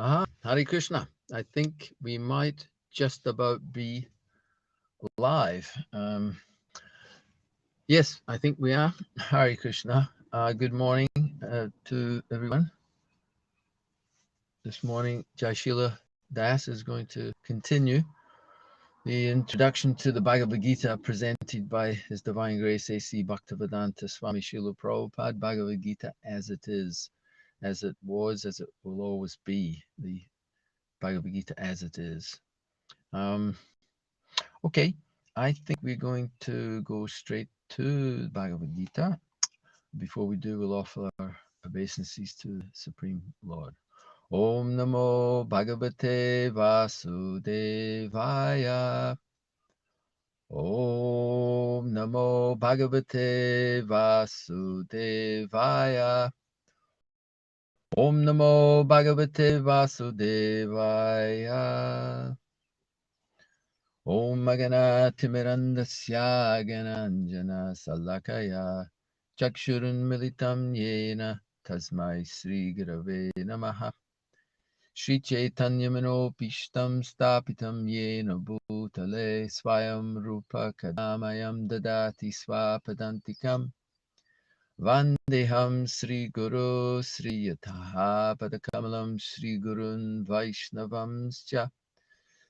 Hare Krishna. I think we might just about be live. Yes, I think we are. Hare Krishna. Good morning to everyone. This morning, Jai Sila Das is going to continue the introduction to the Bhagavad Gita presented by His Divine Grace A.C. Bhaktivedanta Swami Srila Prabhupada. Bhagavad Gita as it is, as it was, as it will always be. The Bhagavad Gita as it is. Um, Okay, I think we're going to go straight to Bhagavad Gita. Before we do, we'll offer our obeisances to the Supreme Lord. Om Namo Bhagavate Vasudevaya. Om Namo Bhagavate Vasudevaya. Om Namo Bhagavate Vasudevaya. Om Magana Timirandasya Gananjana Salakaya Chakshurun Militam Yena Tasmai Sri Gurave Namaha Sri Chaitanya Manopishtam Stapitam Yena Bhutale Swayam Rupa Kadamayam Dadati Swapadantikam Vandeham Sri Guru Sri Yataha Padakamalam Sri Gurun Vaishnavamscha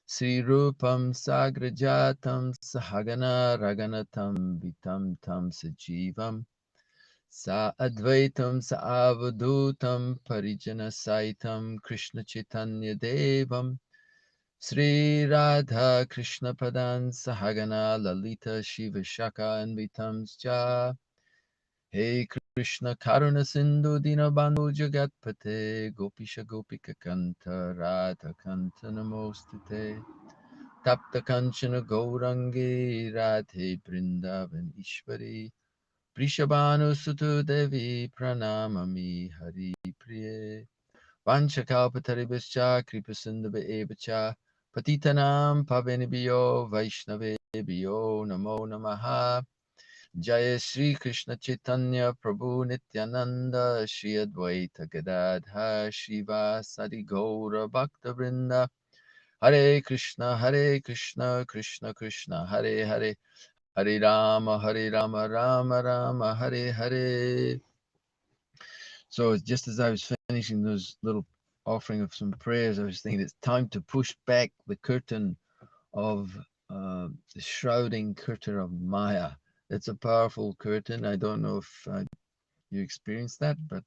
Sri Rupam Sagrajatam Sahagana Raganatam Vitam Tam Sajivam Sa Advaitam Sa Avadutam Parijana Saitam Krishna Chaitanya Devam Sri Radha Krishna Padan Sahagana Lalita Shiva Shaka and Vitamscha Hey Krishna Karuna Sindhu Dinabandhu Jagatpate Gopisha Gopika Kanta Radha Kanta Namostute Tapta Kanchana Gaurangi Radhe Brindavan Ishwari Prishabhanu Sutu Devi Pranamami Hari Priye Vanchakalpataribhascha Kripasindhava Evacha Patitanam Pavenibhyo Vaishnavebhyo Namo Namaha Jaya Sri Krishna Chaitanya Prabhu Nityananda Shri Advaita Gadadha Shiva Sadi Gaura Bhakta Vrinda Hare Krishna, Krishna Krishna, Hare Hare, Hare Rama, Rama Rama, Hare Hare. So just as I was finishing those little offering of some prayers, I was thinking it's time to push back the curtain of the shrouding curtain of Maya. It's a powerful curtain. I don't know if you experienced that, but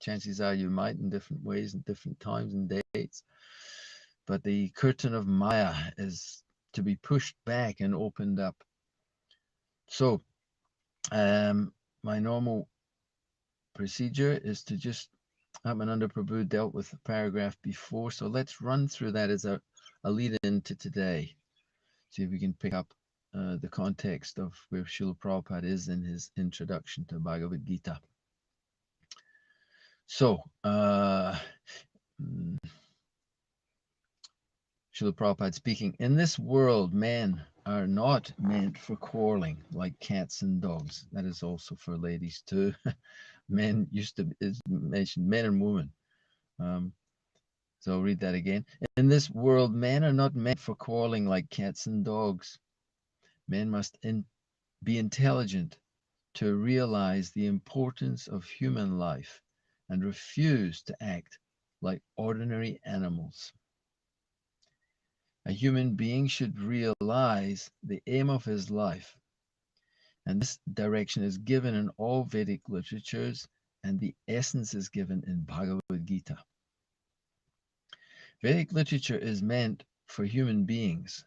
chances are you might in different ways and different times and dates. But the curtain of Maya is to be pushed back and opened up. So my normal procedure is to just, Atmananda Prabhu dealt with the paragraph before, so let's run through that as a lead into today. See if we can pick up the context of where Srila Prabhupada is in his introduction to Bhagavad Gita. So, Srila Prabhupada speaking, in this world, men are not meant for quarreling like cats and dogs. That is also for ladies too. Men used to is mentioned, men and women. So I'll read that again. In this world, men are not meant for quarreling like cats and dogs. Men must be intelligent to realize the importance of human life and refuse to act like ordinary animals. A human being should realize the aim of his life, and this direction is given in all Vedic literatures, and the essence is given in Bhagavad Gita. Vedic literature is meant for human beings,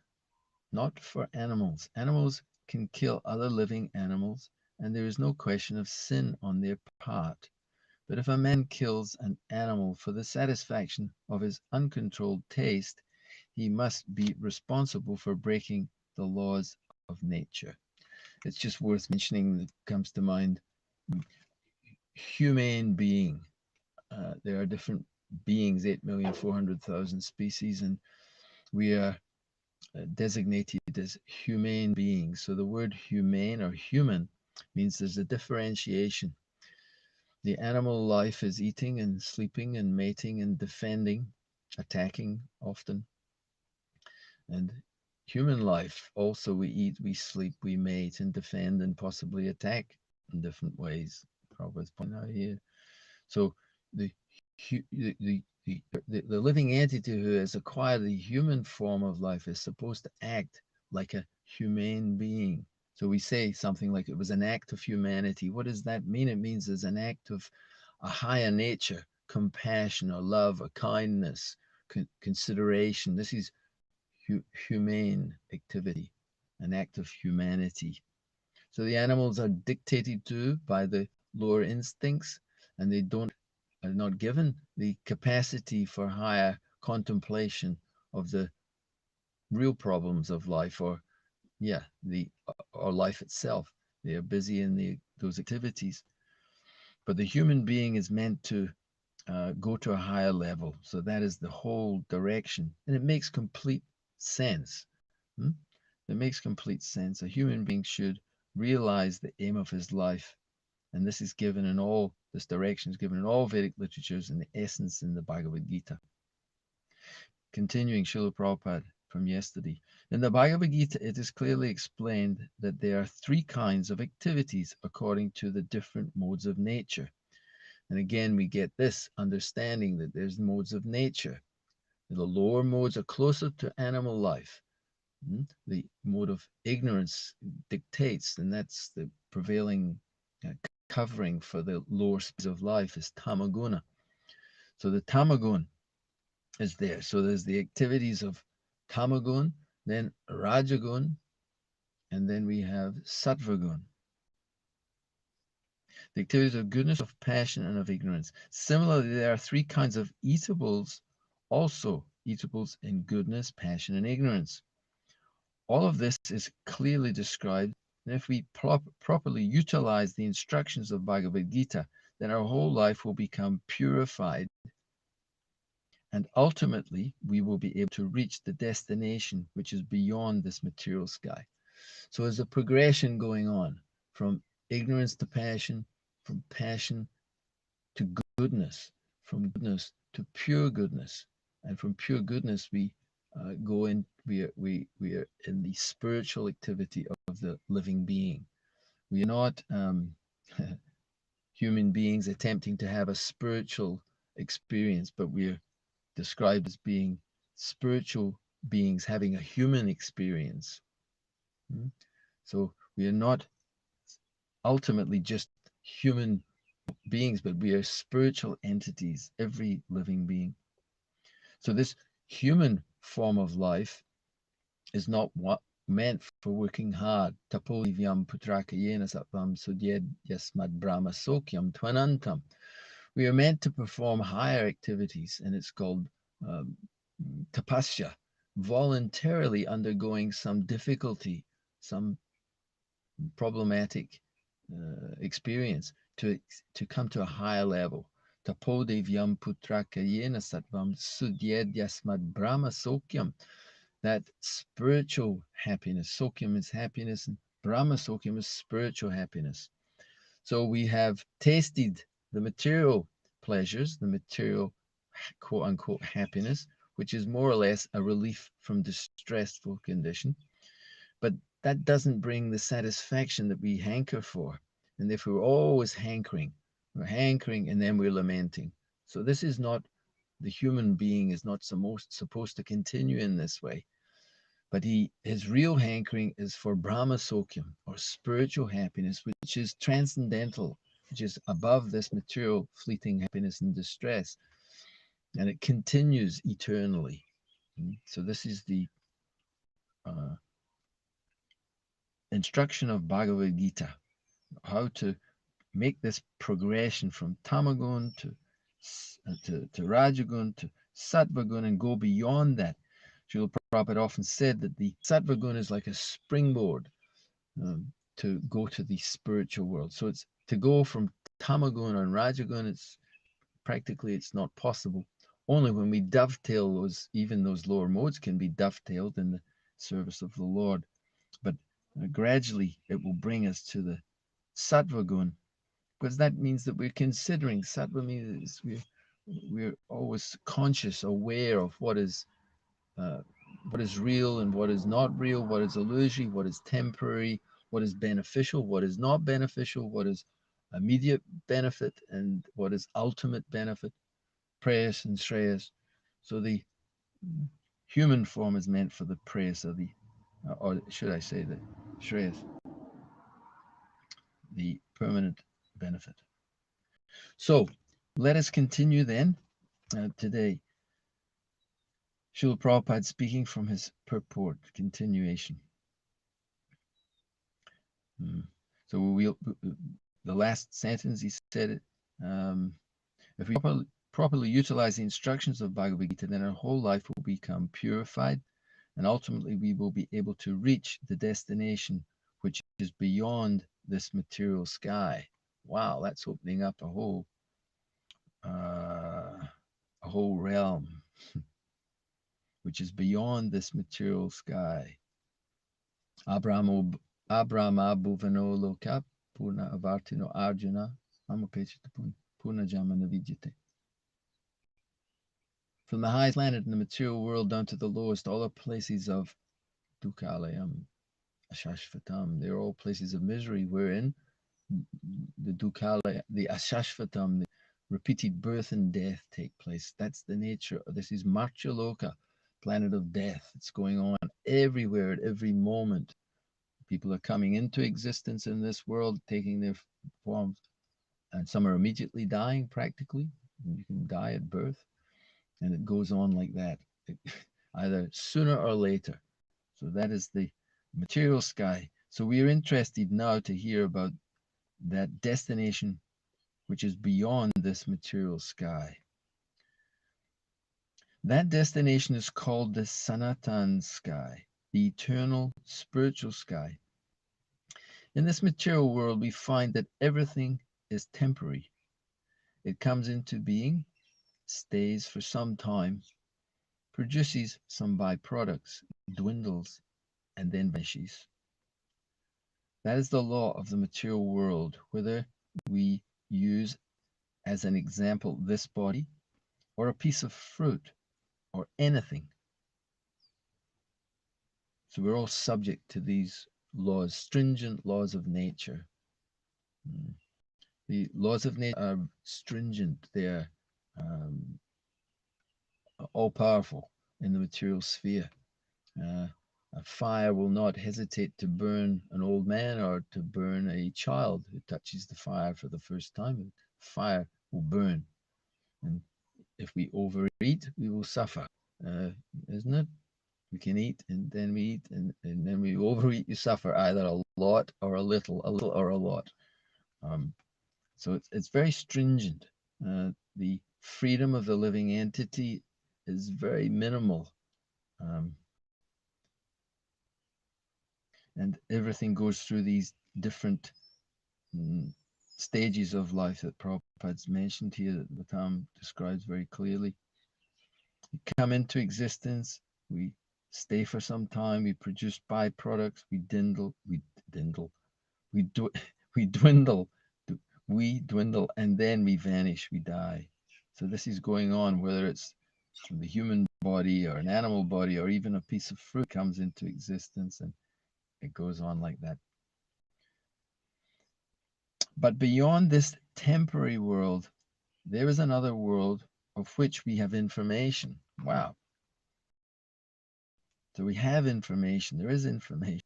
not for animals. Animals can kill other living animals, and there is no question of sin on their part. But if a man kills an animal for the satisfaction of his uncontrolled taste, he must be responsible for breaking the laws of nature. It's just worth mentioning that comes to mind, humane being. There are different beings, 8,400,000 species, and we are designated as humane beings. So the word humane or human means there's a differentiation. The animal life is eating and sleeping and mating and defending. attacking often. And human life also, we eat, we sleep, we mate and defend and possibly attack in different ways. Prabhupada's pointing out here. So the the living entity who has acquired the human form of life is supposed to act like a humane being. So we say something like it was an act of humanity. What does that mean? It means it's an act of a higher nature, compassion or love or kindness, consideration. This is humane activity, an act of humanity. So the animals are dictated to by the lower instincts, and they don't are not given the capacity for higher contemplation of the real problems of life, or the or life itself. They are busy in those activities, but the human being is meant to go to a higher level. So that is the whole direction, and it makes complete sense. Hmm? It makes complete sense. A human being should realize the aim of his life, and this is given in all, this direction is given in all Vedic literatures, and the essence in the Bhagavad Gita. Continuing Srila Prabhupada from yesterday. In the Bhagavad Gita, it is clearly explained that there are three kinds of activities according to the different modes of nature. And again, we get this understanding that there's modes of nature. The lower modes are closer to animal life. The mode of ignorance dictates, and that's the prevailing covering for the lower species of life is tamaguna. So the tamagun is there. So there's the activities of tamagun, then rajagun, and then we have sattvagun. The activities of goodness, of passion, and of ignorance. Similarly, there are three kinds of eatables, also eatables in goodness, passion, and ignorance. All of this is clearly described, and if we properly utilize the instructions of Bhagavad Gita, then our whole life will become purified, and ultimately we will be able to reach the destination which is beyond this material sky. So there's a progression going on from ignorance to passion, from passion to goodness, from goodness to pure goodness, and from pure goodness we go in. We are in the spiritual activity of the living being. We are not human beings attempting to have a spiritual experience, but we are described as being spiritual beings having a human experience. So we are not ultimately just human beings, but we are spiritual entities, every living being. So this human form of life is not what meant for working hard. Tapodivyam putrakayena sattvam sudyed yasmad brahma sokyam tvanantam. We are meant to perform higher activities, and it's called tapasya, voluntarily undergoing some difficulty, some problematic experience to come to a higher level. Tapodevyam putrakayena sattvam sudyed yasmad brahma sokyam. That spiritual happiness, sokyam is happiness, and brahma sokyam is spiritual happiness. So we have tasted the material pleasures, the material quote unquote happiness, which is more or less a relief from distressful condition. But that doesn't bring the satisfaction that we hanker for. And if we're always hankering, we're hankering and then we're lamenting. So this is not, the human being is not supposed to continue in this way. But his real hankering is for Brahma Sokyam, or spiritual happiness, which is transcendental, which is above this material fleeting happiness and distress. And it continues eternally. So this is the uh, instruction of Bhagavad Gita, how to make this progression from tamagun to rajagun to sattvagun and go beyond that. Srila Prabhupada often said that the sattvagun is like a springboard to go to the spiritual world. So it's to go from tamagun and rajagun, it's not possible. Only when we dovetail those, even those lower modes can be dovetailed in the service of the Lord. But gradually it will bring us to the sattva gun, because that means that we're considering, sattva means we're always conscious, aware of uh, what is real and what is not real, what is illusory, what is temporary, what is beneficial, what is not beneficial, what is immediate benefit, and what is ultimate benefit, prayas and shreyas. So the human form is meant for the prayas of the, or should I say the shreyas, the permanent benefit. So let us continue then today. Srila Prabhupada speaking from his purport, continuation. So the last sentence he said it. If we properly utilize the instructions of Bhagavad Gita, then our whole life will become purified, and ultimately we will be able to reach the destination which is beyond this material sky. Wow, that's opening up a whole realm which is beyond this material sky. Abrahama bhuvano loka purna avartino arjuna amakechita purna jamana vijite. From the highest planet in the material world down to the lowest, all are places of dukkhalayam, ashashvatam. They're all places of misery wherein the dukkhalaya, the ashashvatam, the repeated birth and death take place. That's the nature. This is Martyaloka, planet of death. It's going on everywhere at every moment. People are coming into existence in this world, taking their forms, and some are immediately dying practically. You can die at birth, and it goes on like that, either sooner or later. So that is the material sky. So we are interested now to hear about that destination which is beyond this material sky. That destination is called the Sanatan sky, the eternal spiritual sky. In this material world, we find that everything is temporary. It comes into being, stays for some time, produces some byproducts, dwindles, and then vanishes. That is the law of the material world, whether we use as an example this body, or a piece of fruit, or anything. So we're all subject to these laws, stringent laws of nature. The laws of nature are stringent. They are all powerful in the material sphere. A fire will not hesitate to burn an old man or to burn a child who touches the fire for the first time. Fire will burn. And if we overeat, we will suffer. Isn't it? We can eat and then we eat and then we overeat, you suffer either a lot or a little or a lot. So it's very stringent. The freedom of the living entity is very minimal. And everything goes through these different stages of life that Prabhupada's mentioned here, that the Tam describes very clearly. We come into existence, we stay for some time, we produce byproducts, we dwindle, we dwindle, and then we vanish, we die. So this is going on, whether it's the human body or an animal body or even a piece of fruit comes into existence, and it goes on like that. But beyond this temporary world, there is another world of which we have information. Wow. So we have information. There is information.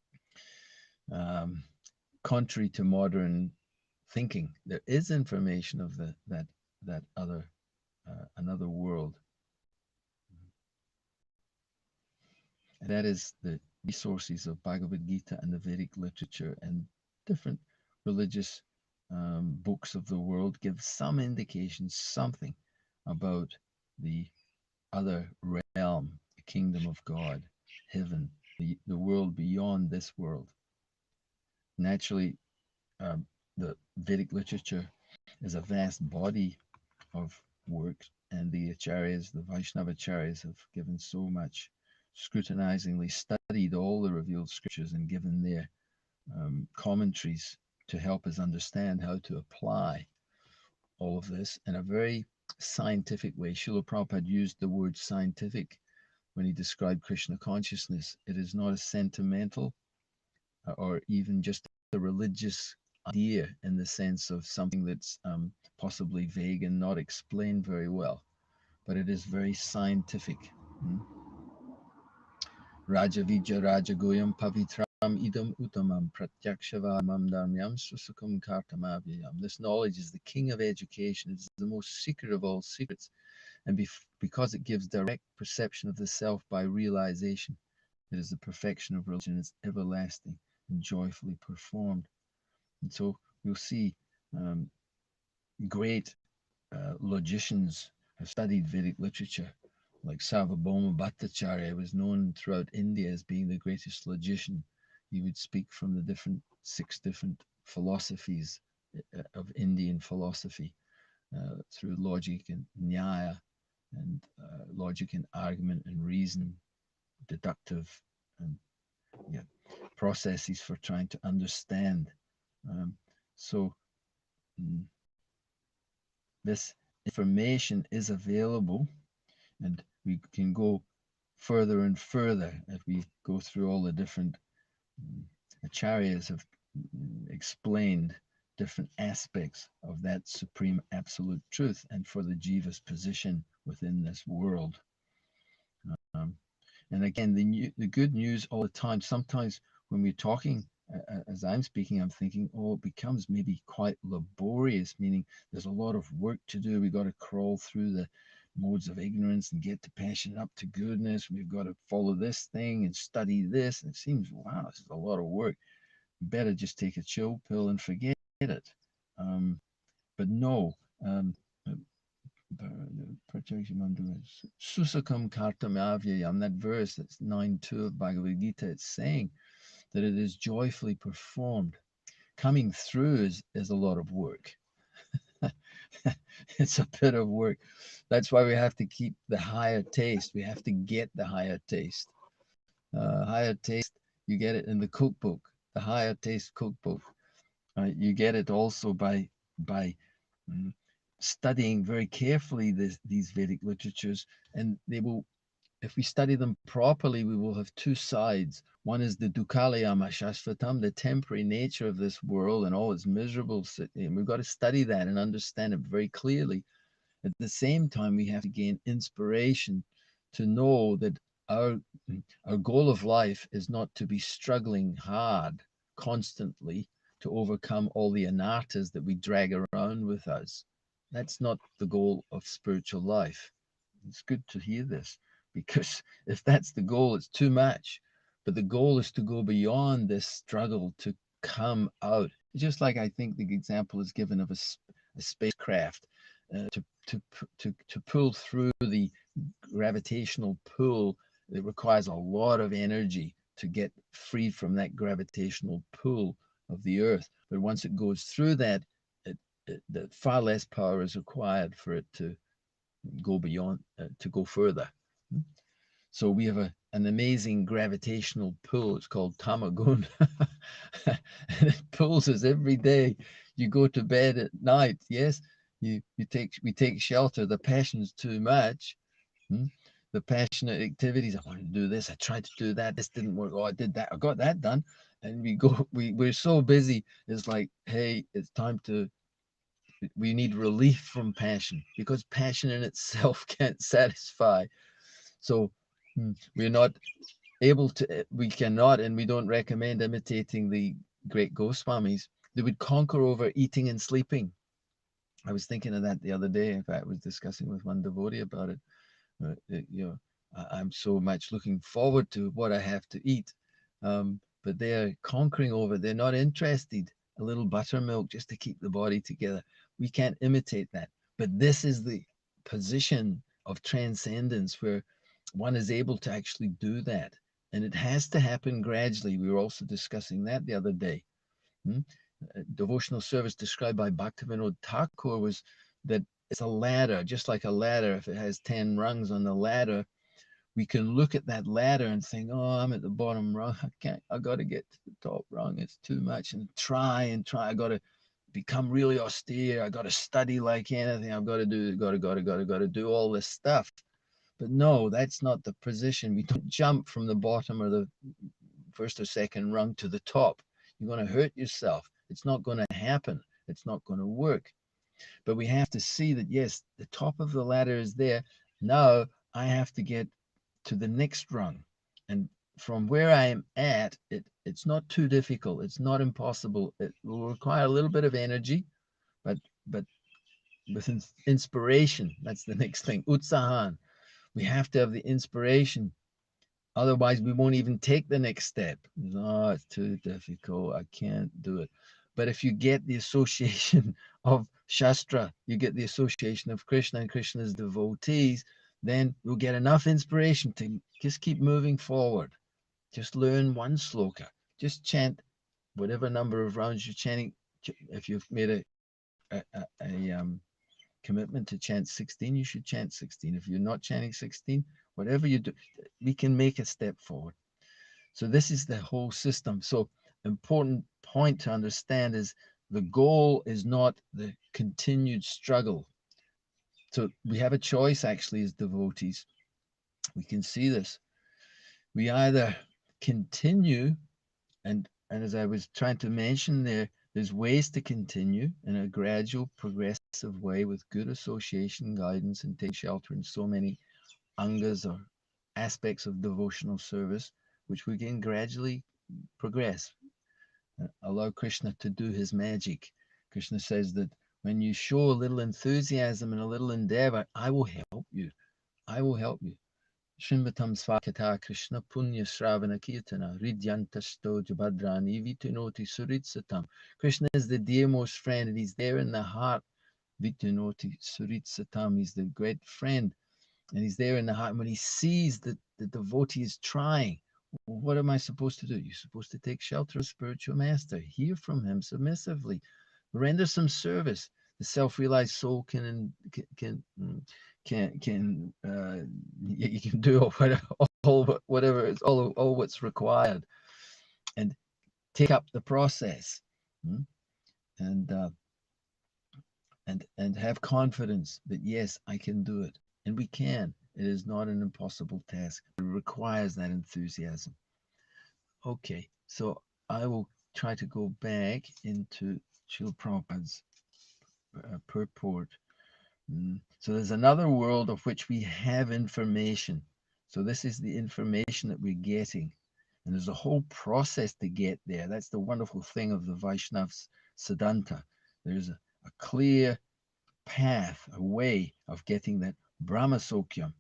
Contrary to modern thinking, there is information of that other another world. And that is the resources of Bhagavad Gita and the Vedic literature and different religious books of the world give some indication, something about the other realm, the kingdom of God, heaven, the world beyond this world. Naturally, the Vedic literature is a vast body of works, and the acharyas, the Vaishnava acharyas, have given so much, scrutinizingly studied all the revealed scriptures and given their commentaries to help us understand how to apply all of this in a very scientific way. Srila Prabhupada used the word scientific when he described Krishna consciousness. It is not a sentimental or even just a religious idea in the sense of something that's possibly vague and not explained very well, but it is very scientific. Raja Vijay Raja Goyam Pavitram Idam Uttamam Pratyakshavaramam Dharmyam Susukam Kartamavyayam. This knowledge is the king of education. It is the most secret of all secrets. And because it gives direct perception of the self by realization, it is the perfection of religion. It's everlasting and joyfully performed. And so we'll see great logicians have studied Vedic literature, like Sarvabhauma Bhattacharya was known throughout India as being the greatest logician. He would speak from the six different philosophies of Indian philosophy through logic and nyaya, and logic and argument and reason, deductive and yeah, processes for trying to understand. So this information is available, and we can go further and further as we go through all the different acharyas have explained different aspects of that supreme absolute truth and for the jiva's position within this world. And again, the good news all the time. Sometimes when we're talking, as I'm speaking, I'm thinking, oh, it becomes maybe quite laborious, meaning there's a lot of work to do. We've got to crawl through the modes of ignorance and get to passion up to goodness. We've got to follow this thing and study this. And it seems, wow, this is a lot of work. Better just take a chill pill and forget it. But no, Susakam Kartam Avyayam, that verse, that's 9.2 of Bhagavad Gita, it's saying that it is joyfully performed. Coming through is a lot of work. It's a bit of work. That's why we have to keep the higher taste. We have to get the higher taste. Higher taste, you get it in the cookbook, the higher taste cookbook. You get it also by studying very carefully these Vedic literatures, and they will, if we study them properly, we will have two sides. One is the dukkhalayama shashvatam, the temporary nature of this world and all its miserable, and we've got to study that and understand it very clearly. At the same time, we have to gain inspiration to know that our goal of life is not to be struggling hard constantly to overcome all the anarthas that we drag around with us. That's not the goal of spiritual life. It's good to hear this, because if that's the goal, it's too much. But the goal is to go beyond this struggle to come out. Just like I think the example is given of a spacecraft to pull through the gravitational pull. It requires a lot of energy to get free from that gravitational pull of the Earth. But once it goes through that, the far less power is required for it to go beyond, to go further. So we have an amazing gravitational pull. It's called Tamagun. And it pulls us every day. You go to bed at night, yes, we take shelter. The passion's too much. The passionate activities. I want to do this. I tried to do that. This didn't work. Oh, I did that. I got that done. And we're so busy. It's like, hey, it's time to, we need relief from passion, because passion in itself can't satisfy. So we're not able to, we cannot, and we don't recommend imitating the great Goswamis. They would conquer over eating and sleeping. I was thinking of that the other day. In fact, I was discussing with one devotee about it. I'm so much looking forward to what I have to eat. But they're conquering over, they're not interested. A little buttermilk just to keep the body together. We can't imitate that. But this is the position of transcendence where one is able to actually do that. And it has to happen gradually. We were also discussing that the other day. Devotional service described by Bhaktivinoda Thakur was that it's a ladder, just like a ladder. If it has 10 rungs on the ladder, we can look at that ladder and think, oh, I'm at the bottom rung. I got to get to the top rung. It's too much. And try. I got to become really austere. I got to study like anything. I've got to do, got to do all this stuff. But no, that's not the position. We don't jump from the bottom or the first or second rung to the top. You're going to hurt yourself. It's not going to happen. It's not going to work. But we have to see that, yes, the top of the ladder is there. Now I have to get to the next rung. And from where I am at, it's not too difficult. It's not impossible. It will require a little bit of energy, but with inspiration, that's the next thing. Utsahan. We have to have the inspiration. Otherwise, we won't even take the next step. No, it's too difficult. I can't do it. But if you get the association of Shastra, you get the association of Krishna and Krishna's devotees, then you'll get enough inspiration to just keep moving forward. Just learn one sloka. Just chant whatever number of rounds you're chanting. If you've made a commitment to chant 16, you should chant 16. If you're not chanting 16, whatever you do, we can make a step forward. So this is the whole system. So important point to understand is the goal is not the continued struggle. So we have a choice actually as devotees. We can see this. We either continue and as I was trying to mention there's ways to continue in a gradual, progressive way with good association, guidance, and take shelter in so many angas or aspects of devotional service, which we can gradually progress. Allow Krishna to do his magic. Krishna says that when you show a little enthusiasm and a little endeavor, I will help you. I will help you. Shrimvatam Svakata Krishna Punya Shravana Kirtana Ridyantasto Jabhadrani Vitunoti Suritsatam. Krishna is the dearmost friend and he's there in the heart. Vitunoti Suritsatam. He's the great friend and he's there in the heart. And when he sees that the devotee is trying, what am I supposed to do? You're supposed to take shelter of spiritual master, hear from him submissively, render some service. The self-realized soul can you can do whatever is all what's required, and take up the process, and have confidence that yes, I can do it, and we can. It is not an impossible task. It requires that enthusiasm. Okay, so I will try to go back into Srila Prabhupada's purport. So there's another world of which we have information. So this is the information that we're getting. And there's a whole process to get there. That's the wonderful thing of the Vaishnav's Siddhanta. There's a clear path, a way of getting that Brahmasokyam,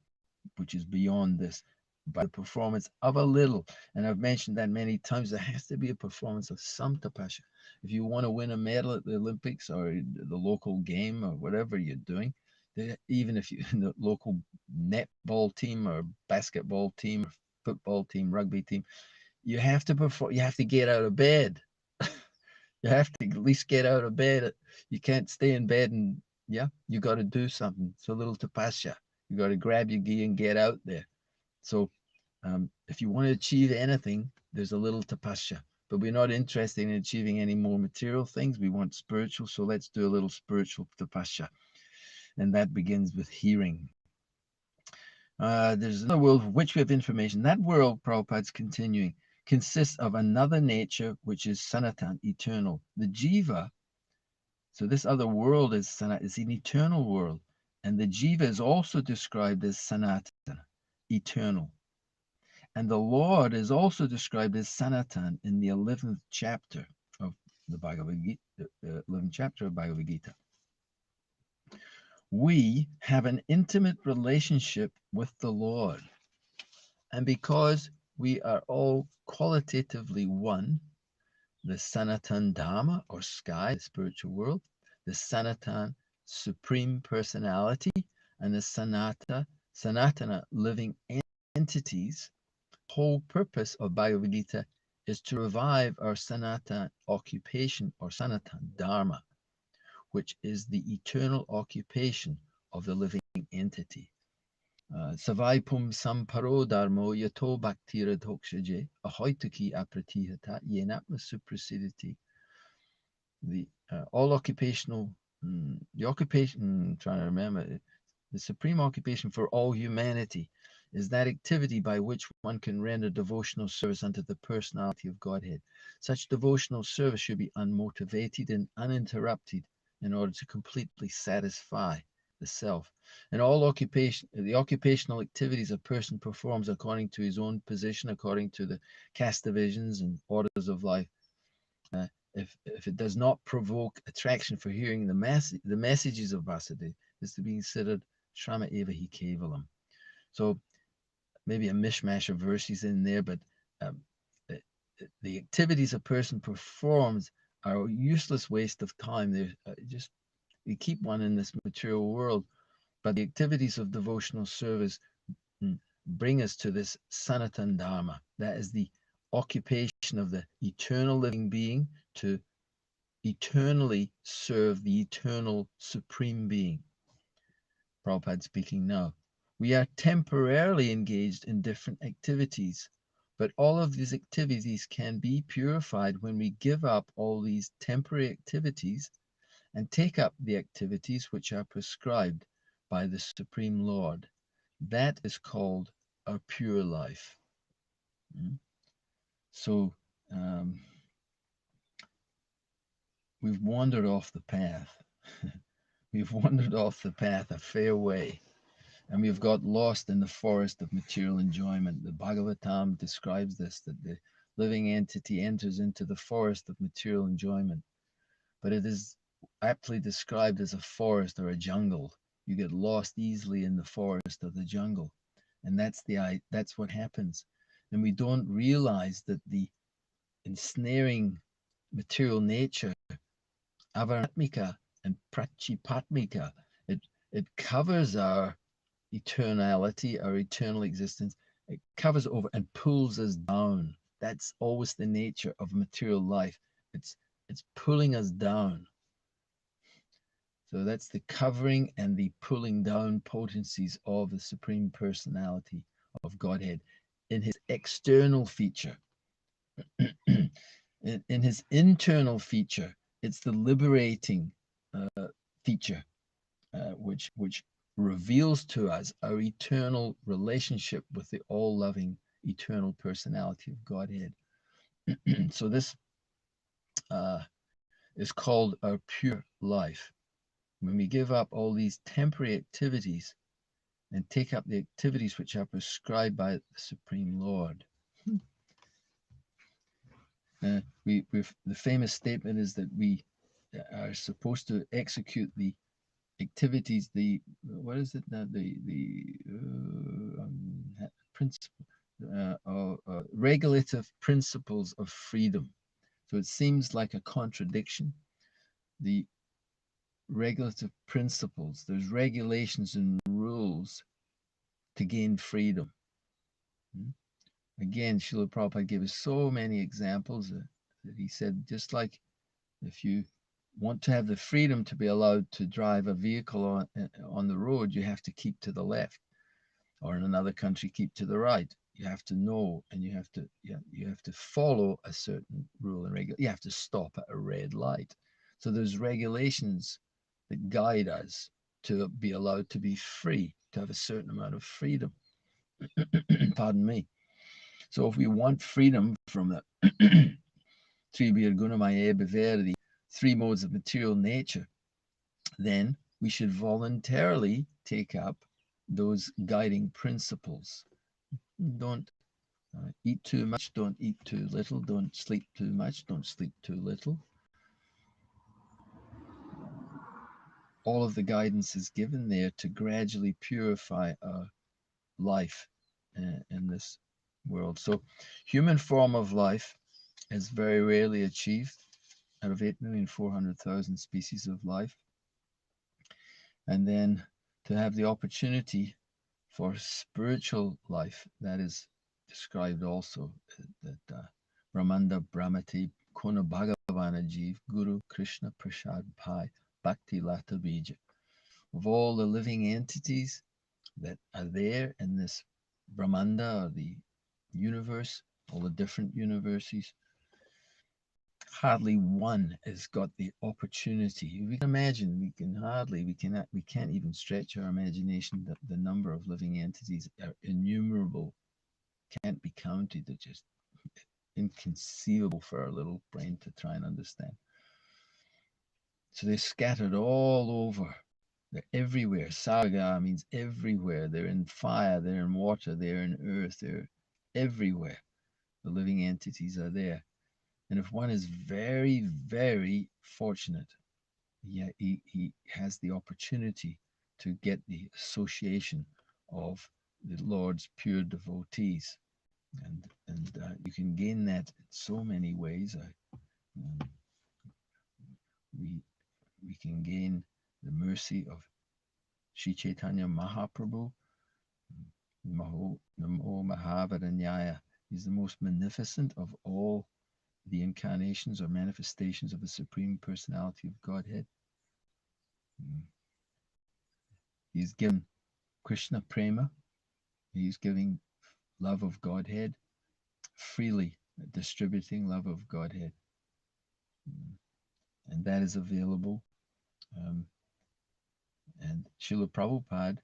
which is beyond this, by the performance of a little. And I've mentioned that many times. There has to be a performance of some tapasya. If you want to win a medal at the Olympics or the local game or whatever you're doing, even if you're in the local netball team or basketball team or football team, rugby team, you have to perform. You have to get out of bed. You have to at least get out of bed. You can't stay in bed and you got to do something. So a little tapasya. You got to grab your gi and get out there. So if you want to achieve anything, there's a little tapasya. But we're not interested in achieving any more material things. We want spiritual. So let's do a little spiritual tapasya. And that begins with hearing. There's another world of which we have information. That world, Prabhupada's continuing, consists of another nature, which is sanatan, eternal. The jiva, so this other world is an eternal world. And the jiva is also described as sanatana, eternal. And the Lord is also described as Sanatan in the 11th chapter of the Bhagavad Gita, the 11th chapter of Bhagavad Gita. We have an intimate relationship with the Lord. And because we are all qualitatively one, the Sanatan Dharma or sky, the spiritual world, the Sanatan supreme personality, and the Sanatana living entities, whole purpose of Bhagavad Gita is to revive our Sanatana occupation or Sanatana Dharma, which is the eternal occupation of the living entity. Savaipum samparo dharmo yato bhaktira dhokshaje ahoituki apratihata yenatma suprasiditi. The all occupational, the occupation, trying to remember, the supreme occupation for all humanity is that activity by which one can render devotional service unto the personality of Godhead. Such devotional service should be unmotivated and uninterrupted in order to completely satisfy the self. And all occupation, the occupational activities a person performs according to his own position, according to the caste divisions and orders of life, uh, if it does not provoke attraction for hearing the messages of Vasudeva, is to be considered Shrama Eva Hi Kevalam. So maybe a mishmash of verses in there, but um, the, the activities a person performs are a useless waste of time. They're just they keep one in this material world, but the activities of devotional service bring us to this Sanatan Dharma. That is the occupation of the eternal living being to eternally serve the eternal supreme being. Prabhupada speaking now. We are temporarily engaged in different activities, but all of these activities can be purified when we give up all these temporary activities and take up the activities which are prescribed by the Supreme Lord. That is called a pure life. So we've wandered off the path. We've wandered off the path a fair way, and we've got lost in the forest of material enjoyment. The Bhagavatam describes this, that the living entity enters into the forest of material enjoyment, but it is aptly described as a forest or a jungle. You get lost easily in the forest of the jungle, and that's what happens. And we don't realize that the ensnaring material nature, avaratmika and prachipatmika, it covers our eternality, our eternal existence. It covers over and pulls us down. That's always the nature of material life. It's pulling us down. So that's the covering and the pulling down potencies of the Supreme Personality of Godhead in his external feature. in his internal feature, it's the liberating feature, which reveals to us our eternal relationship with the all-loving eternal personality of Godhead. So this is called our pure life. When we give up all these temporary activities and take up the activities which are prescribed by the Supreme Lord. The famous statement is that we are supposed to execute the activities, the what is it now, the principle, regulative principles of freedom. So it seems like a contradiction. The regulative principles, there's regulations and rules to gain freedom. Again, Srila Prabhupada gave us so many examples that he said, just like if you want to have the freedom to be allowed to drive a vehicle on the road, you have to keep to the left, or in another country, keep to the right. You have to know, and you have to follow a certain rule and regulation. You have to stop at a red light. So there's regulations that guide us to be allowed to be free, to have a certain amount of freedom. Pardon me. So if we want freedom from the the three modes of material nature, then we should voluntarily take up those guiding principles. Don't eat too much, don't eat too little, don't sleep too much, don't sleep too little. All of the guidance is given there to gradually purify our life in this world. So human form of life is very rarely achieved out of 8,400,000 species of life. And then to have the opportunity for spiritual life, that is described also, that Brahmanda Brahmati Kona Bhagavana Jeev Guru Krishna Prasad Pai Bhakti Lata Bija. Of all the living entities that are there in this Brahmanda, or the universe, all the different universes, hardly one has got the opportunity. We can imagine, we can't even stretch our imagination that the number of living entities are innumerable, can't be counted. They're just inconceivable for our little brain to try and understand. So they're scattered all over. They're everywhere. Sarga means everywhere. They're in fire, they're in water, they're in earth, they're everywhere. The living entities are there. And if one is very, very fortunate, yeah, he has the opportunity to get the association of the Lord's pure devotees. And you can gain that in so many ways. We we can gain the mercy of Sri Chaitanya Mahaprabhu, Namo Mahavaranyaya. He's the most magnificent of all the incarnations or manifestations of the Supreme Personality of Godhead. He's given Krishna Prema. He's giving love of Godhead, freely distributing love of Godhead. And that is available. And Srila Prabhupada,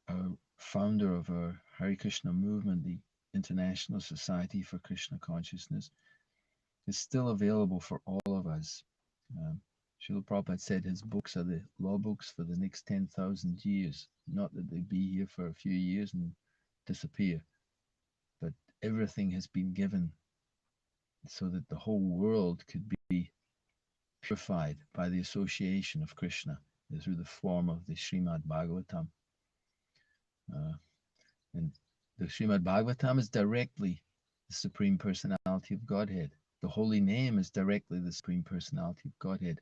our founder of our Hare Krishna movement, the International Society for Krishna Consciousness, is still available for all of us. Srila Prabhupada said his books are the law books for the next 10,000 years. Not that they be here for a few years and disappear, but everything has been given so that the whole world could be purified by the association of Krishna through the form of the Srimad Bhagavatam. And the Srimad Bhagavatam is directly the Supreme Personality of Godhead. The holy name is directly the Supreme Personality of Godhead.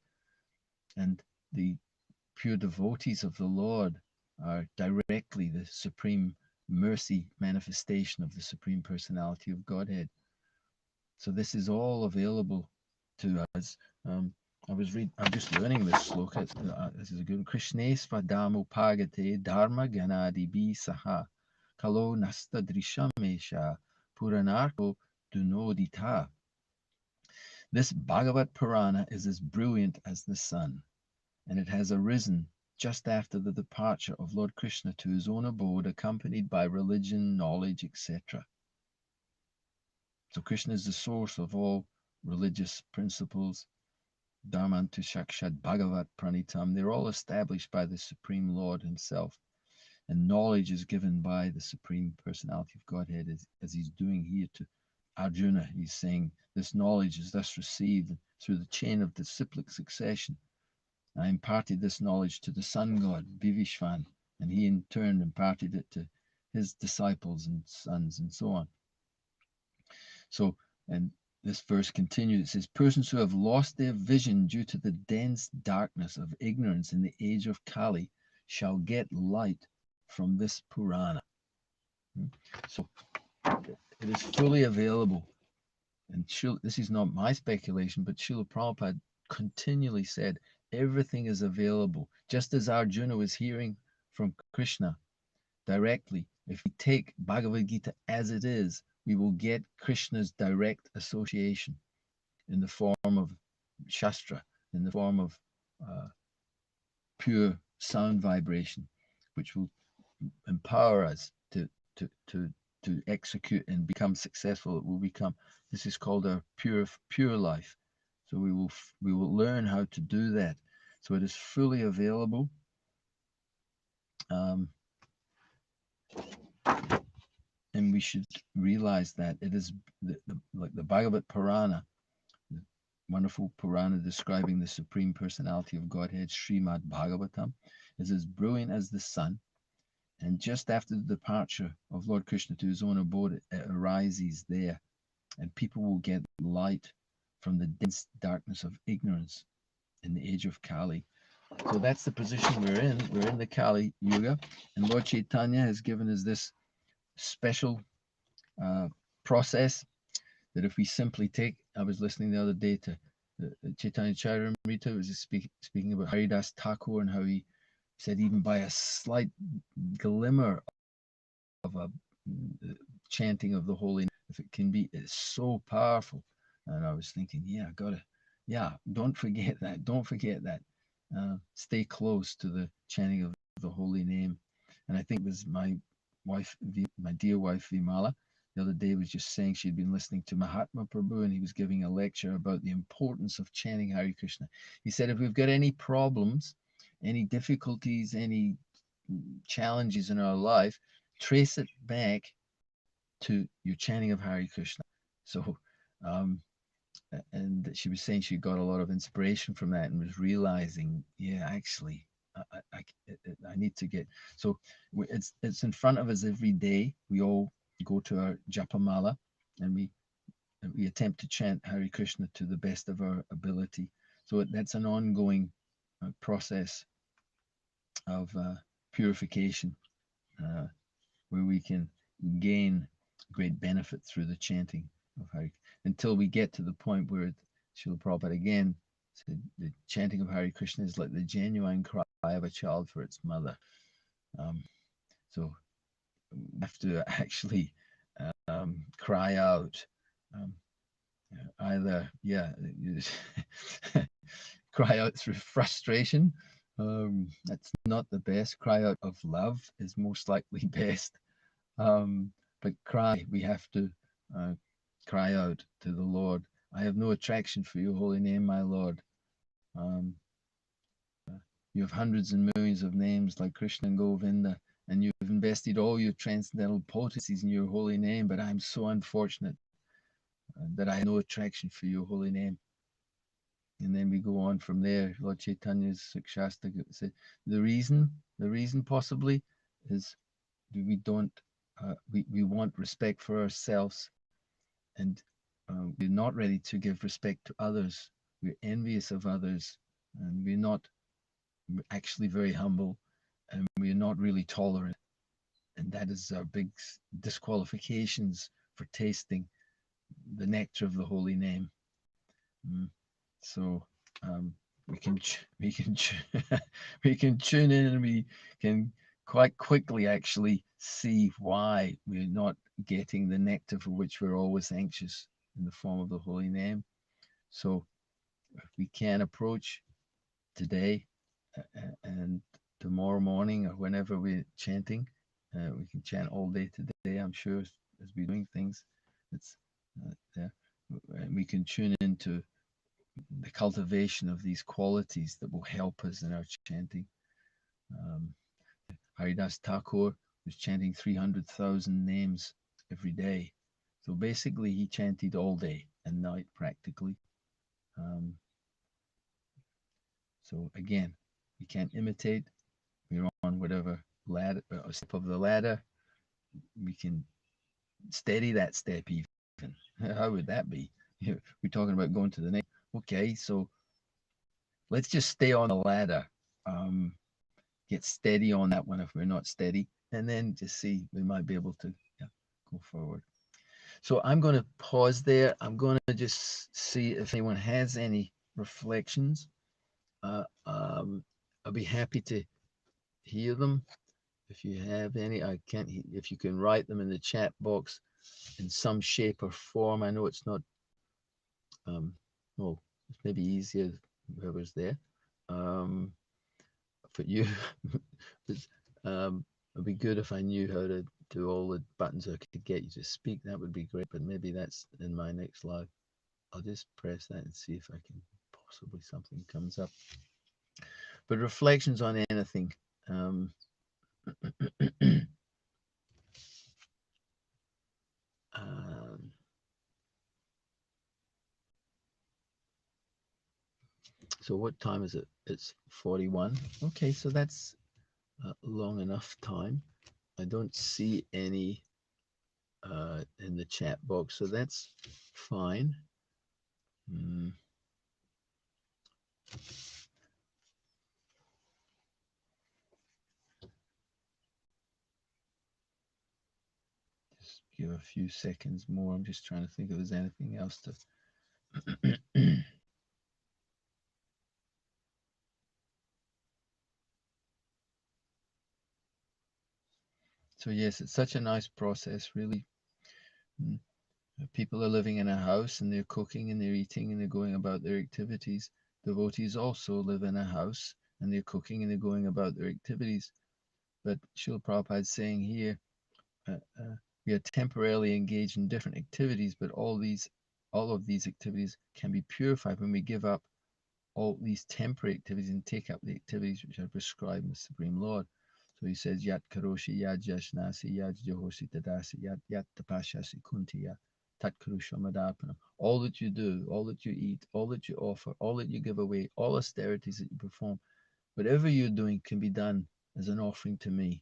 And the pure devotees of the Lord are directly the supreme mercy manifestation of the Supreme Personality of Godhead. So this is all available to us. I'm just learning this sloka. This is a good one. Krishnesvadamo pagate dharma ganadi bi saha kalo nasta drishamesha puranarko dunodita. This Bhagavat Purana is as brilliant as the sun, and it has arisen just after the departure of Lord Krishna to his own abode, accompanied by religion, knowledge, etc. So Krishna is the source of all religious principles. Dharmantu Shakshat Bhagavat Pranitam. They're all established by the Supreme Lord himself. And knowledge is given by the Supreme Personality of Godhead, as he's doing here to Arjuna. He's saying, this knowledge is thus received through the chain of disciplic succession. I imparted this knowledge to the sun god, Vivishvan, and he in turn imparted it to his disciples and sons and so on. So, and this verse continues. It says, persons who have lost their vision due to the dense darkness of ignorance in the age of Kali shall get light from this Purana. So it is fully available. And this is not my speculation, but Srila Prabhupada continually said, everything is available. Just as Arjuna was hearing from Krishna directly, if we take Bhagavad Gita as it is, we will get Krishna's direct association in the form of Shastra, in the form of pure sound vibration, which will empower us to execute and become successful. It will become, this is called our pure life. So we will learn how to do that. So it is fully available. And we should realize that it is like the Bhagavat Purana, the wonderful Purana describing the Supreme Personality of Godhead, Srimad Bhagavatam, is as brilliant as the sun. And just after the departure of Lord Krishna to his own abode, it arises there, and people will get light from the dense darkness of ignorance in the age of Kali. So that's the position we're in. We're in the Kali Yuga, and Lord Chaitanya has given us this special process that if we simply take, I was listening the other day to Chaitanya Charitamrita, was speaking about Haridas Thakur and how he said even by a slight glimmer of a chanting of the holy name, if it can be, it's so powerful And I was thinking, yeah, don't forget that. Don't forget that. Stay close to the chanting of the holy name. And I think it was my wife, my dear wife, Vimala, the other day was just saying she'd been listening to Mahatma Prabhu and he was giving a lecture about the importance of chanting Hare Krishna. He said, if we've got any problems, any difficulties, any challenges in our life, trace it back to your chanting of Hare Krishna. So, um, and she was saying she got a lot of inspiration from that and was realizing, yeah, actually, I need to get. So it's in front of us every day. We all go to our japamala and we attempt to chant Hare Krishna to the best of our ability. So that's an ongoing process of purification uh, where we can gain great benefit through the chanting of Hare until we get to the point where Srila Prabhupada again said the chanting of Hare Krishna is like the genuine cry of a child for its mother. So we have to actually cry out, um, either, yeah, cry out through frustration. That's not the best. Cry out of love is most likely best. But we have to uh, cry out to the Lord. I have no attraction for your holy name, my Lord. Um, you have hundreds and millions of names like Krishna and Govinda, and you've invested all your transcendental potencies in your holy name, but I'm so unfortunate that I have no attraction for your holy name. And then we go on from there. Lord Chaitanya's Shastra said the reason possibly is we don't, we want respect for ourselves, and we're not ready to give respect to others. We're envious of others, and we're not actually very humble, and we're not really tolerant. And that is our big disqualifications for tasting the nectar of the holy name. So we can we can tune in, and we can quite quickly actually see why we're not getting the nectar for which we're always anxious in the form of the holy name. So if we can approach today and tomorrow morning or whenever we're chanting, we can chant all day today, I'm sure, as we're doing things. It's yeah. And we can tune into the cultivation of these qualities that will help us in our chanting. Um, Haridas Thakur was chanting 300,000 names every day. So basically, he chanted all day and night practically. Um, so again, we can't imitate. We're on whatever ladder, step of the ladder. We can steady that step even. How would that be? We're talking about going to the next. Okay, so let's just stay on the ladder. Um, get steady on that one if we're not steady, and then just see we might be able to, yeah, go forward. So I'm going to pause there. I'm going to just see if anyone has any reflections. I'll be happy to hear them. If you have any, I can't. If you can write them in the chat box in some shape or form. I know it's not. Well, it's maybe easier whoever's there. For you, it'd be good if I knew how to do all the buttons I could get you to speak. That would be great. But maybe that's in my next live. I'll just press that and see if I can possibly something comes up. But reflections on anything. Um, um, so what time is it? It's 41. Okay, so that's long enough time. I don't see any in the chat box, so that's fine. Just give a few seconds more. I'm just trying to think if there's anything else to. So yes, it's such a nice process, really. People are living in a house and they're cooking and they're eating and they're going about their activities. Devotees also live in a house and they're cooking and they're going about their activities. But Srila Prabhupada is saying here, uh, uh, we are temporarily engaged in different activities, but all of these activities can be purified when we give up all these temporary activities and take up the activities which are prescribed in the Supreme Lord. So he says, Yat karoshi yad jashnasi yad jahosi tadasi yat yat tapashasi kunti yat tat karushamadapanam. All that you do, all that you eat, all that you offer, all that you give away, all austerities that you perform, whatever you're doing can be done as an offering to me.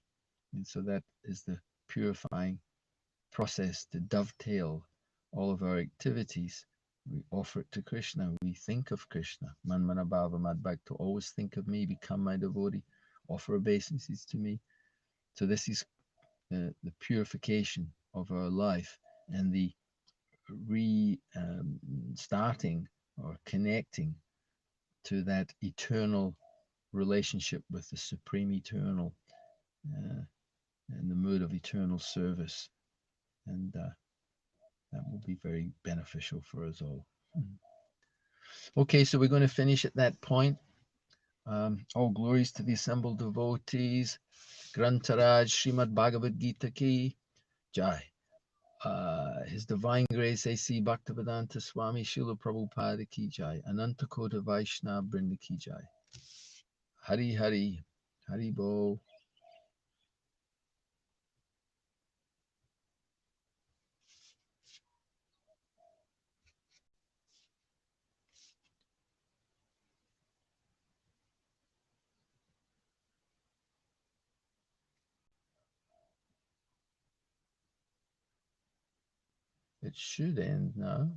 And so that is the purifying process to dovetail all of our activities. We offer it to Krishna. We think of Krishna. Man manabhava madbhak, to always think of me, become my devotee, offer obeisances to me. So this is the purification of our life and the starting or connecting to that eternal relationship with the Supreme Eternal uh, in the mood of eternal service. And that will be very beneficial for us all. Okay, so we're going to finish at that point. All glories to the assembled devotees. Grantaraj Srimad Bhagavad Gita ki Jai. His Divine Grace A.C. Bhaktivedanta Swami Srila Prabhupada ki Jai. Ananta Kota Vaishnava Brinda ki Jai. Hari Hari. Hari Bo. It should end now.